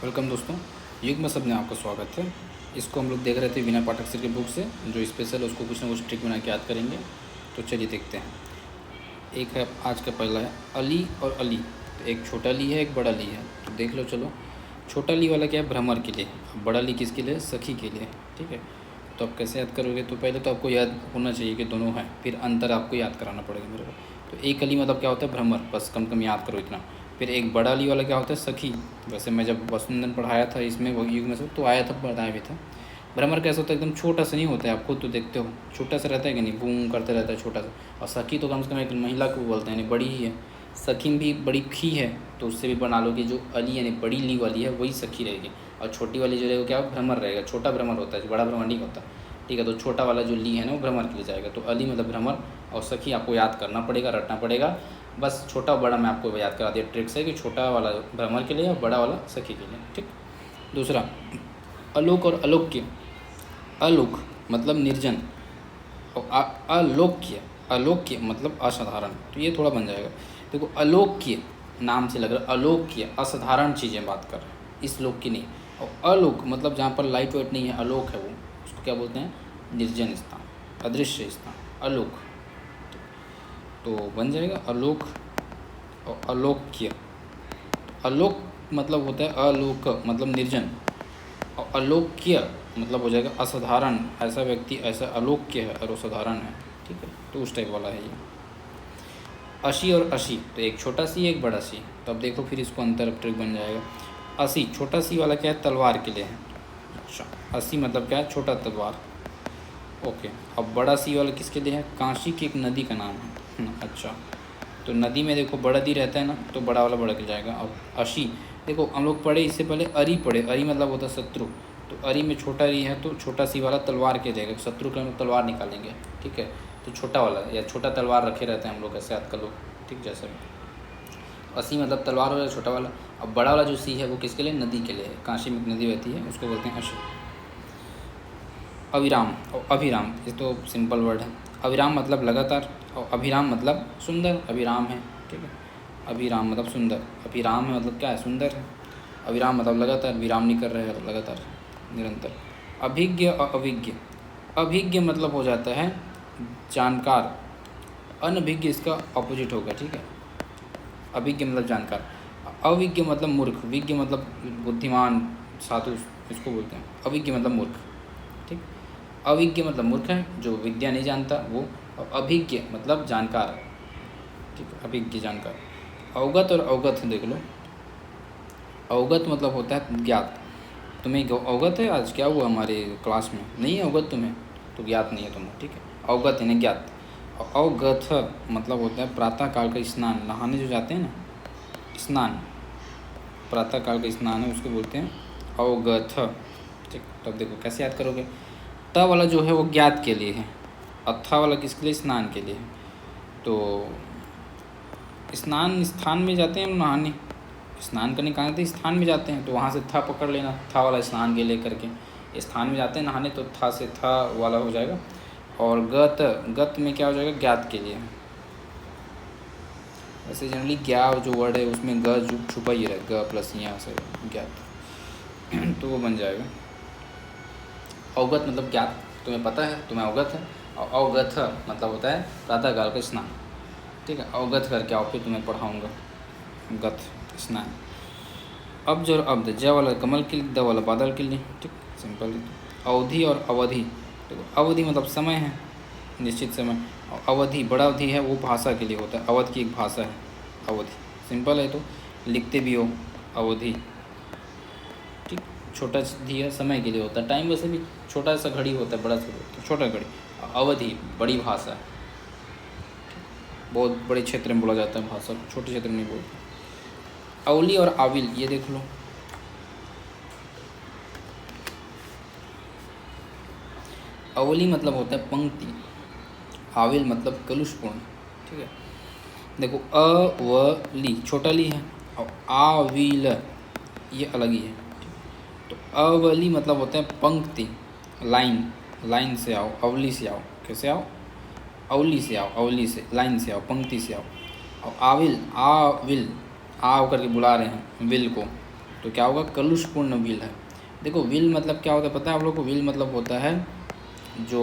Welcome दोस्तों, युग में सब में आपका स्वागत है। इसको हम लोग देख रहे थे विनय पाठक सर के बुक से, जो स्पेशल है उसको कुछ ना कुछ ट्रिक बना के याद करेंगे। तो चलिए देखते हैं। एक है आज का पहला है अली और अली। तो एक छोटा ली है, एक बड़ा ली है। तो देख लो, चलो। छोटा ली वाला क्या है? भ्रमर के लिए। बड़ा ली किसके लिए? सखी के लिए। ठीक है। तो आप कैसे याद करोगे? तो पहले तो आपको याद होना चाहिए कि दोनों हैं, फिर अंतर आपको याद कराना पड़ेगा मेरे को। तो एक अली मतलब क्या होता है? भ्रमर। बस कम कम याद करो इतना। फिर एक बड़ा अली वाला क्या होता है? सखी। वैसे मैं जब वसुंधन पढ़ाया था इसमें वो युग में से, तो आया था, बताया भी था। भ्रमर कैसा होता है? एकदम छोटा सा नहीं होता है, आप खुद तो देखते हो। छोटा सा रहता है कि नहीं, बूम करते रहता है छोटा सा। और सखी तो कम से कम एक महिला को बोलते हैं, यानी बड़ी ही है। सखी भी बड़ी खी है, तो उससे भी बना लो कि जो अली यानी बड़ी ली वाली है वही सखी रहेगी। और छोटी वाली जो रहेगी क्या? भ्रमर रहेगा। छोटा भ्रमर होता है, बड़ा भ्रमर नहीं होता। ठीक है। तो छोटा वाला जो ली है ना, वो भ्रमर के लिए जाएगा। तो अली मतलब भ्रमर, और सखी आपको याद करना पड़ेगा, रटना पड़ेगा। बस छोटा और बड़ा मैं आपको याद करा दिया ट्रिक से, कि छोटा वाला भ्रमर के लिए और बड़ा वाला सखी के लिए। ठीक। दूसरा, अलोक और अलोक्य। अलोक मतलब निर्जन, और अलोक्य, अलोक्य मतलब असाधारण। तो ये थोड़ा बन जाएगा। देखो, अलोक्य नाम से लग रहा है, अलोक्य असाधारण चीज़ें बात कर रहे हैं, इस लोक की नहीं। और अलोक मतलब जहाँ पर लाइट वेट नहीं है, अलोक है वो, उसको क्या बोलते हैं? निर्जन स्थान, अदृश्य स्थान, अलोक। तो बन जाएगा अलोक और अलोक्य। अलोक मतलब होता है अलोक मतलब निर्जन, और अलोक्य मतलब हो जाएगा असाधारण। ऐसा व्यक्ति ऐसा अलोक्य है और असाधारण है। ठीक है। तो उस टाइप वाला है ये। अशी और अशी, तो एक छोटा सी एक बड़ा सी। तो अब देखो, फिर इसको अंतर ट्रिक बन जाएगा। असी, छोटा सी वाला क्या है? तलवार के लिए है। अच्छा, असी मतलब क्या है? छोटा तलवार। ओके। अब बड़ा सी वाला किसके लिए है? काशी की एक नदी का नाम है। अच्छा, तो नदी में देखो बड़ा दी रहता है ना, तो बड़ा वाला बड़ा के जाएगा। अब अशी, देखो हम लोग पढ़े इससे पहले अरी पढ़े। अरी मतलब होता है शत्रु। तो अरी में छोटा री है, तो छोटा सी वाला तलवार के जाएगा। शत्रु के हम लोग तलवार निकालेंगे। ठीक है। तो छोटा वाला या छोटा तलवार रखे रहते हैं हम लोग, ऐसे याद कर लो। ठीक, जैसे असी मतलब तलवार हो जाए छोटा वाला। अब बड़ा वाला जो सी है वो किसके लिए? नदी के लिए है। काशी में एक नदी बहती है, उसको बोलते हैं अशी। अविराम और अभिराम, ये तो सिंपल वर्ड है। अविराम मतलब लगातार, और अभिराम मतलब सुंदर। अभिराम है। ठीक है। अभिराम मतलब सुंदर, अभिराम है मतलब क्या है? सुंदर है। अविराम मतलब लगातार, विराम नहीं कर रहे हैं, लगातार, निरंतर। अभिज्ञ और अभिज्ञ। अभिज्ञ मतलब हो जाता है जानकार, अनभिज्ञ इसका ऑपोजिट होगा। ठीक है। अभिज्ञ मतलब जानकार, अविज्ञ मतलब मूर्ख, विज्ञ मतलब बुद्धिमान, साधु, इसको बोलते हैं। अविज्ञ मतलब मूर्ख। ठीक। अविज्ञ मतलब मूर्ख है, जो विद्या नहीं जानता वो। और अभिज्ञ मतलब जानकार। ठीक है। अभिज्ञ जानकार। अवगत और अवगत देख लो। अवगत मतलब होता है ज्ञात। तुम्हें अवगत है आज क्या हुआ हमारे क्लास में? नहीं है अवगत तुम्हें, तो ज्ञात नहीं है तुम्हें। ठीक है। अवगत यानी ज्ञात। और अवगत मतलब होता है प्रातः काल का स्नान, नहाने जो जाते हैं ना, स्नान, प्रातः काल का स्नान है, उसको बोलते हैं अवगत। ठीक। तो अब देखो कैसे याद करोगे। त वाला जो है वो ज्ञात के लिए है, अथा वाला किसके लिए? स्नान के लिए है। तो स्नान स्थान में जाते हैं नहाने, स्नान करने कहाँ जाते हैं? स्थान में जाते हैं, तो वहाँ से था पकड़ लेना, था वाला स्नान के लिए करके। स्थान में जाते हैं नहाने, तो था से था वाला हो जाएगा। और गत, गत में क्या हो जाएगा? ज्ञात के लिए। वैसे जनरली ज्ञा जो वर्ड है उसमें ग जो छुपा ही रहे, ग प्लस यहाँ से ज्ञात तो वो बन जाएगा। अवगत मतलब ज्ञात, तुम्हें पता है, तुम्हें अवगत है। और अवगत मतलब होता है प्रातःकाल का स्नान। ठीक है। अवगत करके आओ, फिर तुम्हें पढ़ाऊँगा गत स्नान। अब जो अब्द, ज वाला कमल के लिए, द वाला बादल के लिए। ठीक, सिंपल है। अवधि और अवधि, देखो अवधि मतलब समय है, निश्चित समय। और अवधि बड़ा अवधि है, वो भाषा के लिए होता है। अवध की एक भाषा है अवधि, सिंपल है, तो लिखते भी हो अवधि। ठीक। छोटा धी है, समय के लिए होता है। टाइम वैसे भी छोटा सा घड़ी होता है, बड़ा सा होता है, छोटा घड़ी। अवधि बड़ी भाषा है, बहुत बड़े क्षेत्र में बोला जाता है भाषा, छोटे क्षेत्र में नहीं बोलते। अवली और आविल, ये देख लो। अवली मतलब होता है पंक्ति, आविल मतलब कलुषपूर्ण। ठीक है। देखो अवली छोटा ली है, और आविल ये अलग ही है। तो अवली मतलब होता है पंक्ति, लाइन, लाइन से आओ, अवली से आओ। कैसे आओ? अवली से आओ, अवली से, लाइन से आओ, पंक्ति से आओ। और आविल, आविल, आ करके बुला रहे हैं विल को, तो क्या होगा, कलुषपूर्ण विल है। देखो विल मतलब क्या होता है पता है आप लोग को? विल मतलब होता है जो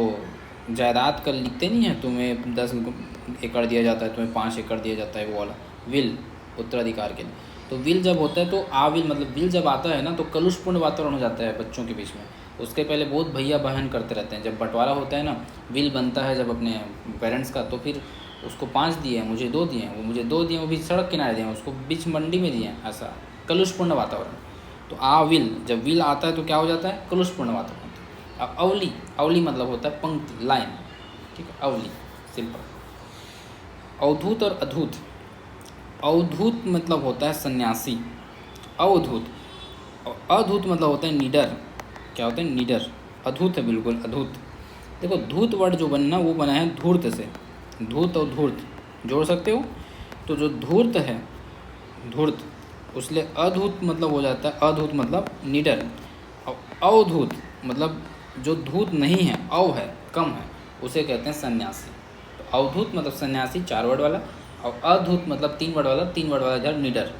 जायदाद का लिखते नहीं है, तुम्हें 10 एकड़ दिया जाता है, तुम्हें 5 एकड़ दिया जाता है, वो वाला विल उत्तराधिकार के लिए। तो विल जब होता है तो आविल मतलब विल जब आता है ना तो कलुषपूर्ण वातावरण हो जाता है बच्चों के बीच में। उसके पहले बहुत भैया बहन करते रहते हैं। जब बंटवारा होता है ना, विल बनता है जब अपने पेरेंट्स का, तो फिर उसको 5 दिए हैं, मुझे 2 दिए हैं, वो मुझे 2 दिए हैं, वो भी सड़क किनारे दिए हैं, उसको बीच मंडी में दिए हैं, ऐसा कलुषपूर्ण वातावरण। तो विल, जब विल आता है तो क्या हो जाता है, कलुषपूर्ण वातावरण। अब अवली, अवली मतलब होता है पंक्ति, लाइन, ठीक है, अवली सिंपल। अवधूत और अधूत, अवधूत मतलब होता है सन्यासी, अवधूत। अधूत मतलब होता है निडर, क्या होता है, निडर। अधूत है बिल्कुल अधूत। देखो धूत वर्ड जो बनना वो बना है धूर्त से, धूत और धूर्त जोड़ सकते हो। तो जो धूर्त है, धूर्त, उसलिए अधूत मतलब हो जाता है, अधूत मतलब निडर। और अवधूत मतलब जो धूत नहीं है, अव है, कम है, उसे कहते हैं सन्यासी। तो अवधूत मतलब सन्यासी 4 वर्ड वाला, और अधूत मतलब 3 वर्ड वाला, 3 वर्ड वाला जब निडर।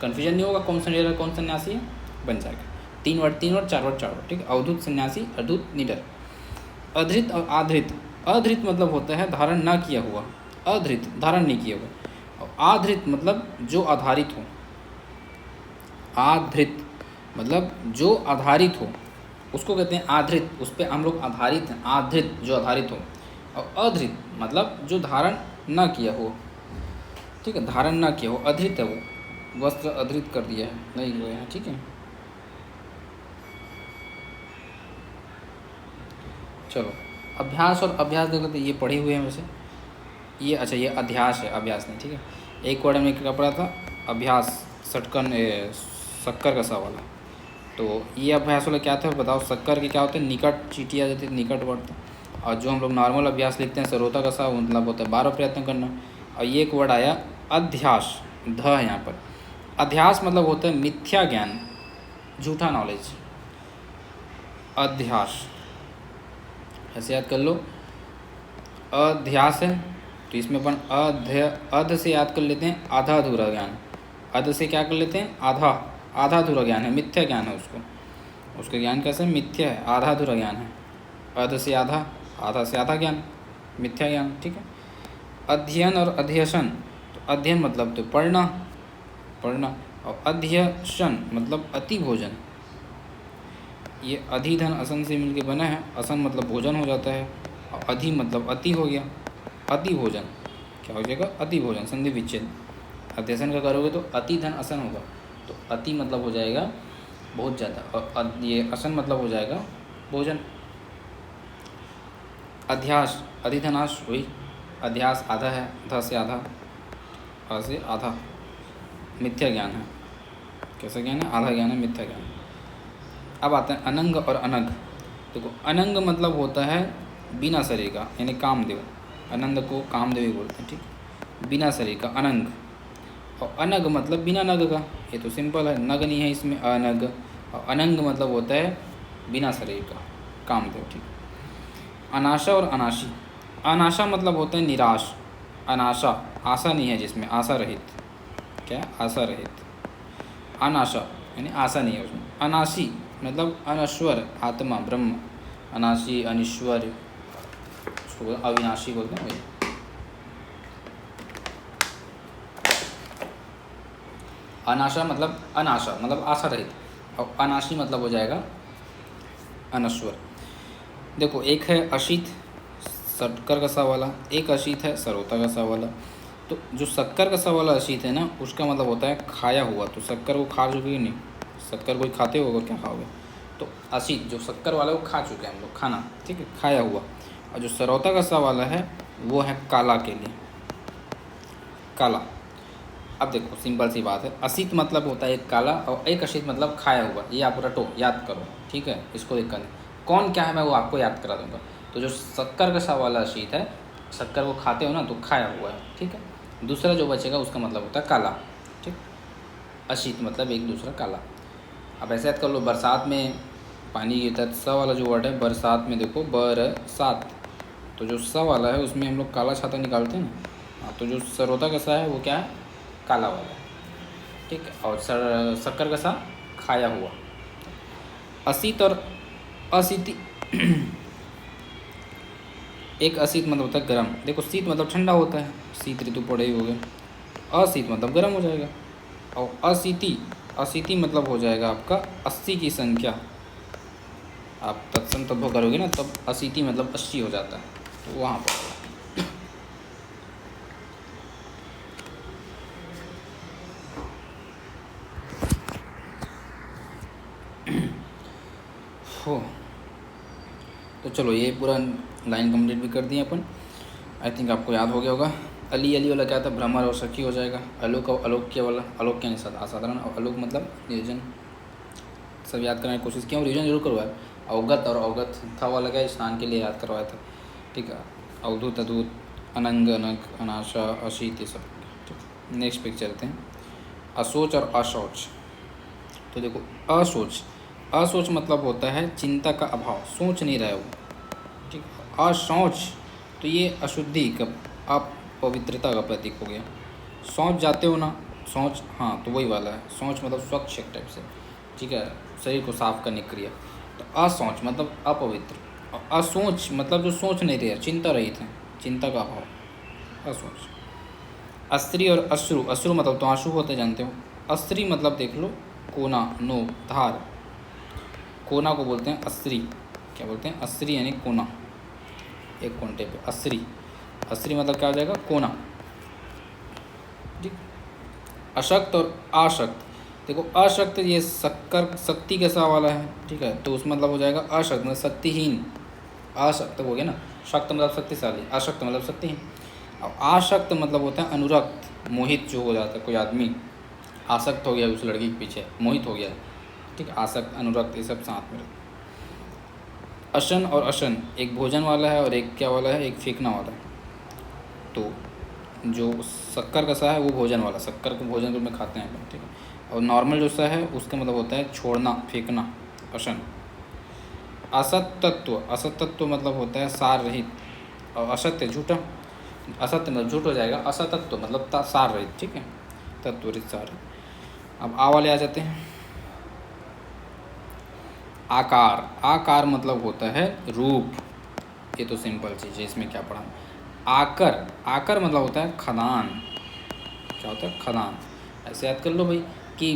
कन्फ्यूजन नहीं होगा कौन सा निडर कौन सन्यासी है, बन जाएगा 3 वर्ड 3 वर्ड 4 वर्ड 4 वर्ड, ठीक है। अवधूत, सन्यासी, अधूत, निडर। अधृत और आधृत, अधृत मतलब होता है धारण ना किया हुआ, अधृत धारण नहीं किया हुआ। और आधृत मतलब जो आधारित हो, आधृत मतलब जो आधारित हो, उसको कहते हैं आधृत, उस पर हम लोग आधारित हैं, आधृत जो आधारित हो। और अधृत मतलब जो धारण ना किया हो, ठीक है, धारण ना किया हो, अधृत है वो, वस्त्र अधृत कर दिया है, नहीं हुए हैं, ठीक है। चलो अभ्यास और अभ्यास देखो, तो ये पढ़े हुए हैं वैसे, ये अच्छा ये अध्यास है, अभ्यास नहीं, ठीक है। एक वर्ड में क्या पढ़ा था, अभ्यास, षटकन शक्कर कसा वाला। तो ये अभ्यास वाला क्या था बताओ, शक्कर के क्या होते हैं, निकट चीटी आ जाती है, निकट वर्ड था। और जो हम लोग नॉर्मल अभ्यास लिखते हैं सरोता कसा, मतलब होता है 12 प्रयत्न करना। और ये एक वर्ड आया अध्यास, ध है यहाँ पर। अध्यास मतलब होता है मिथ्या ज्ञान, झूठा नॉलेज, अध्यास, ऐसे याद कर लो। अध्यास है तो इसमें अपन अध से याद कर लेते हैं आधा अधूरा ज्ञान, अध से क्या कर लेते हैं, आधा, आधा अधूरा ज्ञान है, मिथ्या ज्ञान है उसको, उसका ज्ञान कैसे मिथ्या है, आधा अधूरा ज्ञान है। अध से आधा, आधा से आधा ज्ञान, मिथ्या ज्ञान, ठीक है। अध्ययन और अध्यसन, तो अध्ययन मतलब तो पढ़ना, पढ़ना, और अध्यसन मतलब अति भोजन। ये अधिधन असन से मिलके बना है, असन मतलब भोजन हो जाता है, और अधि मतलब अति हो गया, अति भोजन क्या हो जाएगा, अति भोजन, संधि विच्छेद। अध्यसन का करोगे तो अति धन असन होगा, तो अति मतलब हो जाएगा बहुत ज़्यादा, और ये असन मतलब हो जाएगा भोजन। अध्यास, अधिधनाश हुई, अध्यास आधा है, ध से आधा, अ से आधा, मिथ्या ज्ञान है, कैसा ज्ञान है, आधा ज्ञान है, मिथ्या ज्ञान। अब आते हैं अनंग और अनग। देखो अनंग मतलब होता है बिना शरीर का, यानी कामदेव, अनंग को कामदेव ही बोलते हैं, ठीक, बिना शरीर का अनंग। और अनग मतलब बिना नग का, ये तो सिंपल है, नग नहीं है इसमें, अनग। और अनंग मतलब होता है बिना शरीर का, कामदेव, ठीक। अनाशा और अनाशी, अनाशा मतलब होता है निराश, अनाशा आशा नहीं है जिसमें, आशा रहित, क्या, आशा रहित। अनाशा यानी आशा नहीं है उसमें। अनाशी मतलब अनश्वर, आत्मा, ब्रह्म, अनाशी, अनिश्वर, उसको अविनाशी बोलते हैं वही। अनाशा मतलब अनाशा मतलब आशा रहित, और अनाशी मतलब हो जाएगा अनश्वर। देखो एक है अशीत, शक्कर कसा वाला, एक अशीत है सरोता कसा वाला। तो जो शक्कर कसा वाला अशीत है ना, उसका मतलब होता है खाया हुआ। तो शक्कर को खा चुके नहीं, शक्कर कोई खाते होगा, क्या खाओगे, तो अशीत जो शक्कर वाला है वो खा चुके हैं हम लोग, खाना, ठीक है, खाया हुआ। और जो सरोता कसा वाला है वो है काला के लिए, काला। अब देखो सिंपल सी बात है, अशीत मतलब होता है एक काला, और एक अशीत मतलब खाया हुआ, ये आप रटो, याद करो, ठीक है, इसको दिक्कत नहीं, कौन क्या है मैं वो आपको याद करा दूंगा। तो जो शक्कर कसा वाला अशीत है, शक्कर को खाते हो ना तो खाया हुआ है, ठीक है। दूसरा जो बचेगा उसका मतलब होता है काला, ठीक, अशीत मतलब एक दूसरा काला। अब ऐसे याद कर लो, बरसात में पानी गिरता है, स वाला जो वर्ड है बरसात में, देखो बरसात, तो जो स वाला है उसमें हम लोग काला छाता निकालते हैं ना, हाँ, तो जो सरोता कसा है वो क्या है, काला वाला है, ठीक है। और शक्कर कसा खाया हुआ। असीत और अशीति एक अशीत मतलब होता है गर्म। देखो शीत मतलब ठंडा होता है, शीत ऋतु पड़े ही हो गए। अशीत मतलब गर्म हो जाएगा। और अशीति, अशीति मतलब हो जाएगा आपका 80 की संख्या। आप तत्सम तद्भव करोगे ना तब अशीति मतलब 80 हो जाता है, तो वहाँ पर हो। तो चलो ये पूरा लाइन कंप्लीट भी कर दिए अपन। आई थिंक आपको याद हो गया होगा। अली अली वाला क्या था, भ्रमर और सखी हो जाएगा। अलोक और अलोक्य वाला, अलोक्य नहीं असाधारण, और अलोक मतलब निर्जन। सब याद करने की कोशिश किया, रिविजन जरूर करवाया। अवगत और अवगत था वाला क्या, स्नान के लिए याद करवाया था। ठीक है, अवधूत अधूत, अनंग अनग, अनाशा, अशीत, ये सब। ठीक, नेक्स्ट पिक्चर चलते हैं। अशोच और अशौच। तो देखो अशोच, अशोच मतलब होता है चिंता का अभाव, सोच नहीं रहे हो। ठीक, अशौच तो ये अशुद्धि का, अपवित्रता का प्रतीक हो गया। शौच जाते हो ना, शौच, हाँ तो वही वाला है। शौच मतलब स्वच्छ एक टाइप से, ठीक है, शरीर को साफ करने की क्रिया। तो अशौच मतलब अपवित्र, और असोच मतलब जो सोच नहीं रहे, चिंता रहित है, चिंता का अभाव, असोच। अस्त्री और अश्रु, अश्रु मतलब तो आंसू होते जानते हो। अस्त्री मतलब देख लो कोना, नो, धार। कोना को बोलते हैं अस्त्री। क्या बोलते हैं, अस्त्री यानी कोना, एक कोंटे पे अस्त्री। अस्त्री मतलब क्या हो जाएगा, कोना। ठीक, अशक्त और आशक्त। देखो अशक्त ये शक्कर शक्ति के सा वाला है, ठीक है, तो उसमें मतलब हो जाएगा अशक्त मतलब शक्तिहीन। अशक्त हो गया ना, शक्त मतलब शक्तिशाली, अशक्त मतलब शक्तिहीन। अब आशक्त मतलब होता है अनुरक्त, मोहित जो हो जाता है कोई आदमी, आसक्त हो गया उस लड़की के पीछे, मोहित हो गया। ठीक है, आसक्त अनुरक्त ये सब साथ में। अशन और अशन, एक भोजन वाला है और एक क्या वाला है, एक फेंकना वाला है। तो जो शक्कर का सा है वो भोजन वाला, शक्कर को भोजन रूप में खाते हैं अपन। ठीक है, और नॉर्मल जो सा है उसका मतलब होता है छोड़ना, फेंकना, अशन। असत तत्व, असत तत्व मतलब होता है सार रहित, और असत्य झूठा, असत्य मतलब झूठ हो जाएगा। असतत्व मतलब सार रहित, ठीक है, तत्व रहित सार। अब आ वाले आ जाते हैं। आकार, आकार मतलब होता है रूप, ये तो सिंपल चीज़ है, इसमें क्या पढ़ा। आकर, आकर मतलब होता है खदान। क्या होता है, खदान। ऐसे याद कर लो भाई कि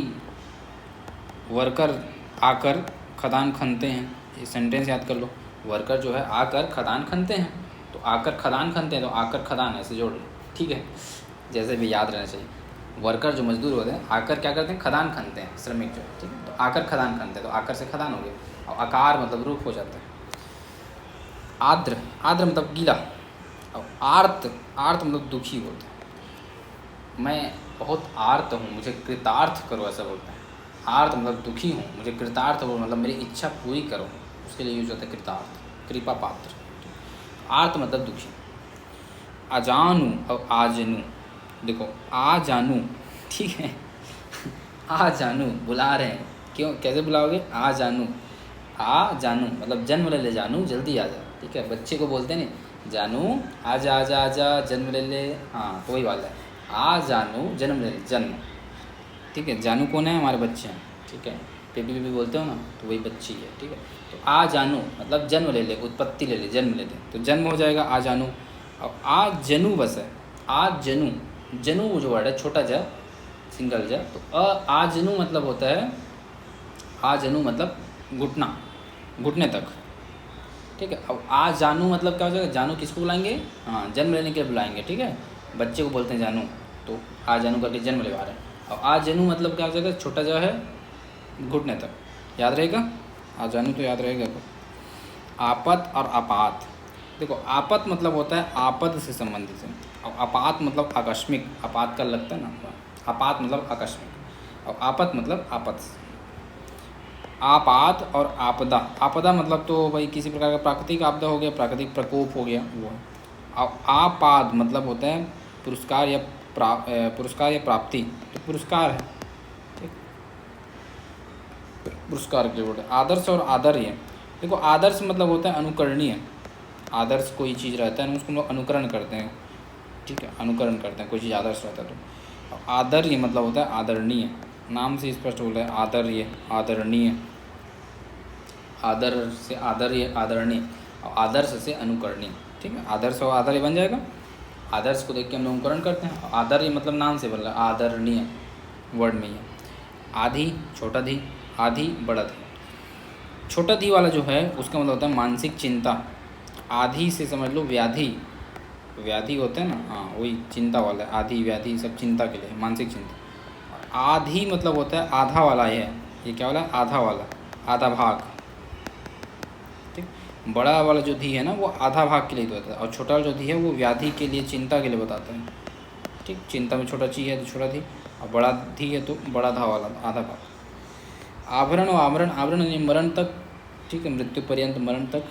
वर्कर आकर खदान खनते हैं, ये सेंटेंस याद कर लो। वर्कर जो है आकर खदान खनते हैं, तो आकर खदान खनते हैं, तो आकर खदान ऐसे जोड़ लो। ठीक है, जैसे भी याद रहना चाहिए। वर्कर जो मजदूर होते हैं आकर क्या करते हैं, खदान खनते हैं, श्रमिक जो, ठीक है, तो आकर खदान खनते हैं, तो आकर से खदान हो गया। और आकार मतलब रूप हो जाता है। आर्द्र, आर्द्र मतलब गीला। और आर्त, आर्त मतलब दुखी होता है। मैं बहुत आर्त हूँ, मुझे कृतार्थ करो, ऐसा बोलते हैं। आर्त मतलब दुखी हूँ, मुझे कृतार्थ हो मतलब मेरी इच्छा पूरी करो, उसके लिए यूज होता है कृतार्थ, कृपा पात्र। आर्त मतलब दुखी। अजानू और आजनू, देखो आ जानू, ठीक है, आ जानू बुला रहे हैं, क्यों, कैसे बुलाओगे, आ जानू, आ जानू मतलब जन्म ले ले जानू, जल्दी आ जा। ठीक है, बच्चे को बोलते हैं ना जानू आजा आजा आजा, जन्म ले ले, हाँ तो वही वाला है। आ जानू जन्म ले ले, जन्म। ठीक है, जानू कौन है, हमारे बच्चे हैं। ठीक है, बेबी बेबी बोलते हो ना, तो वही बच्ची है। ठीक है, तो आ जानू मतलब जन्म ले ले, उत्पत्ति ले ले, जन्म ले ले, तो जन्म हो जाएगा आ जानू। अब आ जनू बस है, आ जनू, जनू जो वर्ड है छोटा जा, सिंगल जा, तो आ जनू मतलब होता है, आ जनू मतलब घुटना, घुटने तक। ठीक है, अब आ जानू मतलब क्या हो जाएगा, जानू किसको बुलाएंगे, हाँ जन्म लेने के लिए बुलाएंगे। ठीक है, बच्चे को बोलते हैं जानू, तो आ जानू करके जन्म लेवा रहे हैं। अब आ जनू मतलब क्या हो जाएगा, छोटा जा है, घुटने तक, याद रहेगा, आ जानू तो याद रहेगा। आपत और आपात, देखो आपत मतलब होता है आपद से संबंधित है, और आपात मतलब आकस्मिक, आपात का लगता है ना, आपात मतलब आकस्मिक, और आपत मतलब आपत। आपात और आपदा, आपदा मतलब तो भाई किसी प्रकार का प्राकृतिक आपदा हो गया, प्राकृतिक प्रकोप हो गया वो है। और आपाद मतलब होता है पुरस्कार या पुरस्कार या प्राप्ति, तो पुरस्कार है। ठीक, पुरस्कार के लिए। आदर्श और आदर्य, देखो आदर्श मतलब होता है अनुकरणीय, आदर्श कोई चीज़ रहता है ना उसको हम लोग अनुकरण करते हैं। ठीक है, अनुकरण करते हैं, कोई चीज़ आदर्श रहता है तो। आदर्य मतलब होता है आदरणीय, नाम से स्पष्ट हो रहा है, आदर्य, आदरणीय, आदर से आदर्य, आदरणीय, और आदर्श से अनुकरणीय। ठीक है, आदर्श और आदर्य बन जाएगा। आदर्श को देख के हम लोग अनुकरण करते हैं। आदर्य मतलब नाम से बन रहा है, आदरणीय वर्ड में ही है। आधी, छोटा धी, आधी, बड़ा धी। छोटा धी वाला जो है उसका मतलब होता है मानसिक चिंता। आधी से समझ लो व्याधि, व्याधि होते हैं ना, हाँ वही चिंता वाला है। आधी व्याधि सब चिंता के लिए, मानसिक चिंता। आधी मतलब होता है आधा वाला है, ये क्या वाला है, आधा वाला, आधा भाग। ठीक, बड़ा वाला जो धी है ना वो आधा भाग के लिए होता है, और छोटा वाला जो धी है वो व्याधि के लिए, चिंता के लिए बताता है। ठीक, चिंता में छोटा ची है तो छोटा धी, और बड़ा धी है तो बड़ा धा वाला, आधा भाग। आभरण और आवरण, आवरण यानी मरण तक। ठीक है, मृत्यु पर्यंत, मरण तक।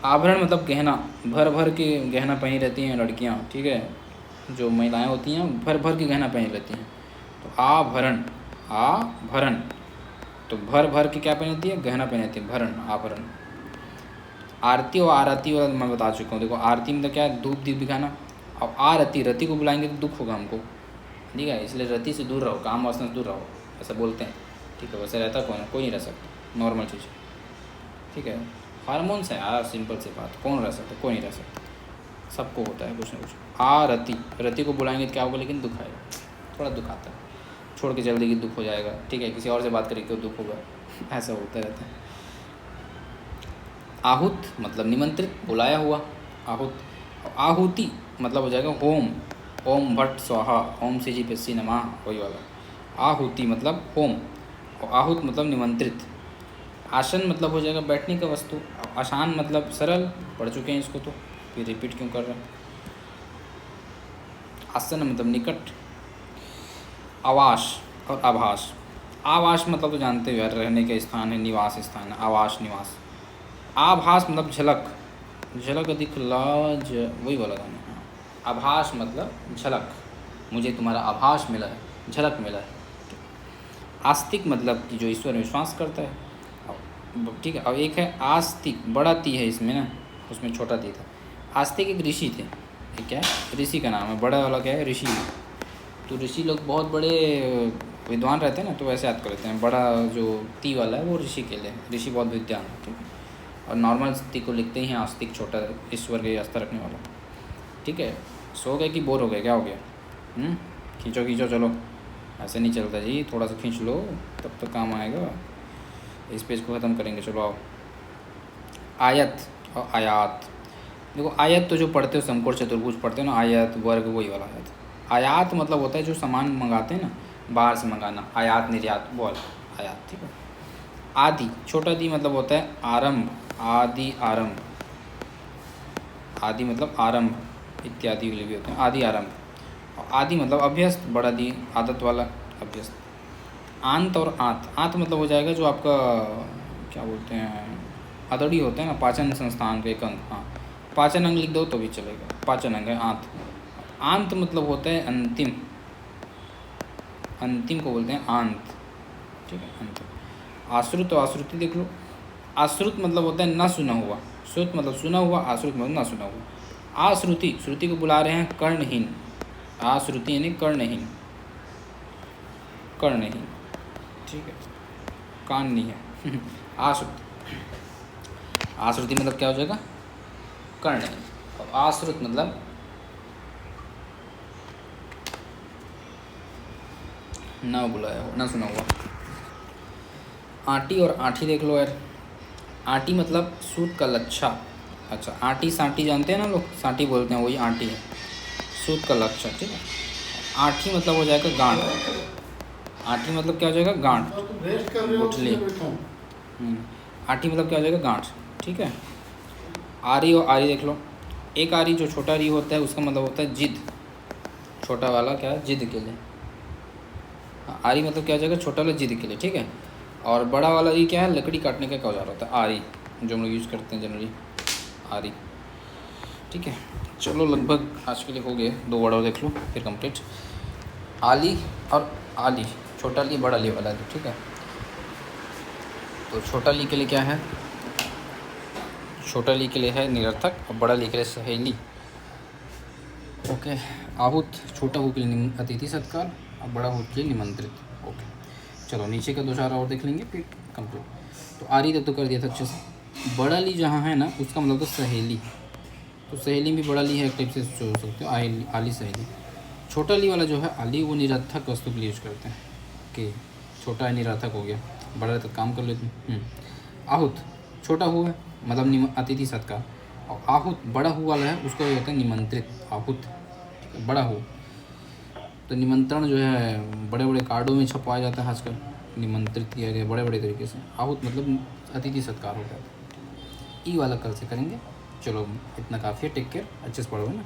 आभरण मतलब गहना, भर भर के गहना पहनी रहती हैं लड़कियां। ठीक है, जो महिलाएं होती हैं भर भर के गहना पहनी रहती हैं, तो आभरण, आभरण तो भर भर के क्या पहनती है, गहना पहनती है, भरण, आभरण। आरती और आरती वाला मैं बता चुका हूँ। देखो आरती में तो क्या है, धूप दीप दिखाना। अब आरती, रति को बुलाएंगे तो दुख होगा हमको, ठीक है, इसलिए रति से दूर रहो, काम वासना से दूर रहो, ऐसा बोलते हैं। ठीक है, वैसे रहता कौन है, कोई नहीं रह सकता, नॉर्मल चीज़। ठीक है, हार्मोन्स है यार, सिंपल सी बात, कौन रह सकता, कोई नहीं रह सकता, सबको होता है कुछ ना कुछ। आरती, रति को बुलाएंगे तो क्या होगा, लेकिन दुख आएगा, थोड़ा दुख आता है। छोड़ के चल देगी दुख हो जाएगा। ठीक है, किसी और से बात करेगी तो दुख होगा, ऐसा होता रहता है। आहुत मतलब निमंत्रित, बुलाया हुआ, आहुत। आहुति मतलब हो जाएगा होम, ओम भट्ट स्वाहा, ओम से जी पेस्सी नमः, वही वाला। आहुति मतलब होम, और आहुत मतलब निमंत्रित। आसन मतलब हो जाएगा बैठने का वस्तु। आसान मतलब सरल, पढ़ चुके हैं इसको तो फिर रिपीट क्यों कर रहे हैं। आसन मतलब निकट। आवास और आभास। आवास मतलब तो जानते हो यार, रहने का स्थान है, निवास स्थान है, आवास, निवास। आभास मतलब झलक, झलक दिखलाज, वही वाला गाना। हाँ, आभास मतलब झलक, मुझे तुम्हारा आभास मिला है, झलक मिला है। आस्तिक मतलब कि जो ईश्वर में विश्वास करता है। ठीक है, और एक है आस्तिक, बड़ा ती है इसमें ना, उसमें छोटा ती था। आस्तिक एक ऋषि थे, ठीक है, ऋषि का नाम है। बड़ा वाला क्या है, ऋषि। तो ऋषि लोग बहुत बड़े विद्वान रहते हैं ना, तो वैसे याद करते हैं। बड़ा जो ती वाला है वो ऋषि के लिए, ऋषि बहुत विद्वान है। ठीक है, और नॉर्मल स्तिक को लिखते ही हैं आस्तिक, छोटा ईश्वर के आस्था रखने वाला। ठीक है, सो गए कि बोर हो गए, क्या हो गया, खींचो खींचो चलो, ऐसे नहीं चलता जी, थोड़ा सा खींच लो तब तो काम आएगा। इस पेज को ख़त्म करेंगे, चलो आओ। आयत और आयात। देखो आयत तो जो पढ़ते हो समकोण चतुर्भुज पढ़ते हो ना, आयत वर्ग, वही वाला आयत। आयात मतलब होता है जो सामान मंगाते हैं ना, बाहर से मंगाना, आयात निर्यात, वो आयात। ठीक है, आदि, छोटा दी मतलब होता है आरंभ, आदि, आरंभ। आदि मतलब आरंभ, इत्यादि के लिए भी होते हैं, आदि, आरंभ। और आदि मतलब अभ्यस्त, बड़ा दी, आदत वाला, अभ्यस्त। आंत और आंत, आंत मतलब हो जाएगा जो आपका क्या बोलते हैं, अदड़ी होते हैं ना, पाचन संस्थान का एक अंग। हाँ, पाचन अंग लिख दो तो भी चलेगा, पाचन अंग है आंत। आंत मतलब होता है अंतिम, अंतिम को बोलते हैं आंत। ठीक है, अंतिम। आश्रुत और आश्रुति देख लो। आश्रुत मतलब होता है ना सुना हुआ, श्रुत मतलब सुना हुआ, आश्रुत मतलब ना सुना हुआ। आश्रुति, श्रुति को बुला रहे हैं कर्णहीन, आश्रुति यानी कर्णहीन, कर्णहीन। ठीक है, कान नहीं है। आश्रुति, आश्रुति मतलब क्या हो जाएगा, कर्णहीन। और आश्रुत मतलब ना बुलाया हो, ना सुना हुआ। आटी और आठी देख लो यार। आटी मतलब सूत का लच्छा। अच्छा, आटी सांटी जानते हैं ना लोग, सांटी बोलते हैं, वही आटी है, सूत का लच्छा। ठीक है, आठी मतलब हो जाएगा गांठ। आठी मतलब क्या हो जाएगा, गांठ, गुठली। आठी मतलब क्या हो जाएगा, गांठ। ठीक है, आरी और आरी देख लो। एक आरी जो छोटा री होता है उसका मतलब होता है जिद, छोटा वाला क्या है, जिद के लिए। आरी मतलब क्या हो जाएगा, छोटा वाला जिद के लिए। ठीक है, और बड़ा वाला ये क्या है, लकड़ी काटने का औजार होता है, आरी, जो हम लोग यूज़ करते हैं जनरली, आरी। ठीक है, चलो लगभग आज के लिए हो गए, 2 वर्ड और देख लो फिर कंप्लीट। आली और आली, छोटा ली बड़ा ली वाला है। ठीक है, तो छोटा ली के लिए क्या है, छोटा ली के लिए है निरर्थक, और बड़ा ली के लिए सहेली। ओके, आहूत छोटा हु के लिए अतिथि सत्कार, और बड़ा हु के लिए निमंत्रित। ओके। चलो नीचे का 2-4 और देख लेंगे फिर कंप्लीट। तो आरी तक तो कर दिया था अच्छे से। बड़ा ली जहाँ है ना उसका मतलब तो सहेली, तो सहेली भी बड़ा ली है एक टाइप से सोच सकते हो, आली सहेली। छोटा ली वाला जो है आली वो निरर्थक वस्तु के लिए यूज करते हैं कि छोटा है निरर्थक हो गया, बड़ा है तो काम कर लेते हैं। आहूत छोटा हुआ है मतलब अतिथि सत्कार, और आहूत बड़ा हुआ वाला है उसको कहते हैं निमंत्रित। आहूत बड़ा हो तो निमंत्रण जो है बड़े बड़े कार्डों में छपवाया जाता है आजकल, निमंत्रित किया गया बड़े बड़े तरीके से। आहूत मतलब अतिथि सत्कार हो गया। ई वाला कल से करेंगे। चलो इतना काफ़ी है, टेक केयर, अच्छे से पढ़ो है ना।